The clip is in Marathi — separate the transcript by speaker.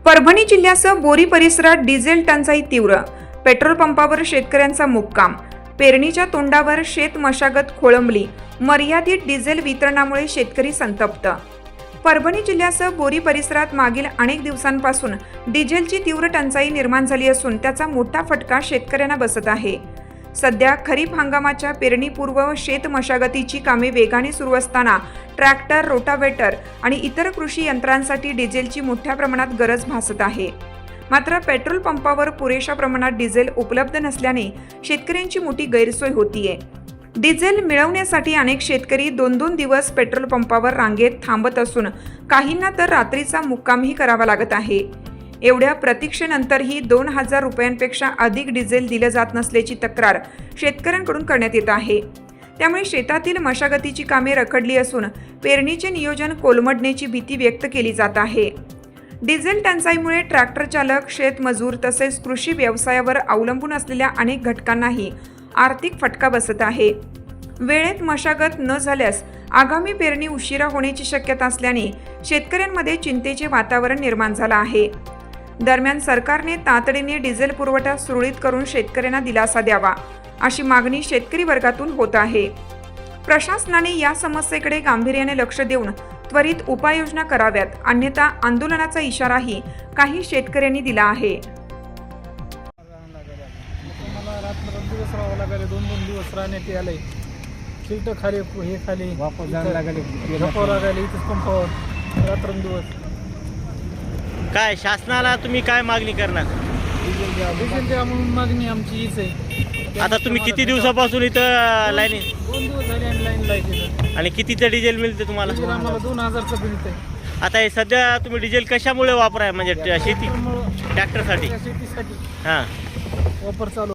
Speaker 1: परभणी जिल्ह्यासह बोरी परिसरात डिझेल टंचाई तीव्र। पेट्रोल पंपावर शेतकऱ्यांचा मुक्काम। पेरणीच्या तोंडावर शेत मशागत खोळंबली। मर्यादित डिझेल वितरणामुळे शेतकरी संतप्त। परभणी जिल्ह्यासह बोरी परिसरात मागील अनेक दिवसांपासून डिझेलची तीव्र टंचाई निर्माण झाली असून त्याचा मोठा फटका शेतकऱ्यांना बसत आहे। सध्या खरीप हंगामाच्या पेरणीपूर्व शेत मशागतीची कामे वेगाने सुरू असताना ट्रॅक्टर, रोटावेटर आणि इतर कृषी यंत्रांसाठी डिझेलची मोठ्या प्रमाणात गरज भासत आहे। मात्र पेट्रोल पंपावर पुरेशा प्रमाणात डिझेल उपलब्ध नसल्याने शेतकऱ्यांची मोठी गैरसोय होतीये। डिझेल मिळवण्यासाठी अनेक शेतकरी 2-2 दिवस पेट्रोल पंपावर रांगेत थांबत असून काहींना तर रात्रीचा मुक्कामही करावा लागत आहे। एवढ्या प्रतीक्षेनंतरही 2000 रुपयांपेक्षा अधिक डिझेल दिलं जात नसल्याची तक्रार शेतकऱ्यांकडून करण्यात येत आहे। त्यामुळे शेतातील मशागतीची कामे रखडली असून पेरणीचे नियोजन कोलमडण्याची भीती व्यक्त केली जात आहे। डिझेल टंचाईमुळे ट्रॅक्टर चालक, शेतमजूर तसेच कृषी व्यवसायावर अवलंबून असलेल्या अनेक घटकांनाही आर्थिक फटका बसत आहे। वेळेत मशागत न झाल्यास आगामी पेरणी उशिरा होण्याची शक्यता असल्याने शेतकऱ्यांमध्ये चिंतेचे वातावरण निर्माण झालं आहे। दरम्यान सरकारने तातडीने डिझेल पुरवठा सुरळीत करून शेतकऱ्यांना दिलासा द्यावा अशी मागणी शेतकरी वर्गातून होत आहे। प्रशासनाने या समस्येकडे गांभीर्याने लक्ष देऊन त्वरित उपाययोजना कराव्यात, अन्यथा आंदोलनाचा इशाराही काही शेतकऱ्यांनी दिला आहे।
Speaker 2: मला रात्रंदिवस राहावं लागले, 2-2 दिवस राहण्यात आलंय। शिल्ट खाली हे खाली वापस जायला लागले इथेच पंपावर रात्रंदिवस।
Speaker 3: काय शासनाला तुम्ही काय मागणी करणार?
Speaker 2: डिझेल द्या म्हणून मागणी आमची हीच आहे।
Speaker 3: आता तुम्ही किती दिवसापासून इथं लाईन
Speaker 2: 2 दिवस झाले आणि लाईन लाईन
Speaker 3: आणि कितीचं डिझेल मिळते तुम्हाला?
Speaker 2: आम्हाला 2000चं बिल आहे।
Speaker 3: आता हे सध्या तुम्ही डिझेल कशामुळे वापराय? म्हणजे शेती, ट्रॅक्टरसाठी?
Speaker 2: शेतीसाठी
Speaker 3: हां,
Speaker 2: वापर चालू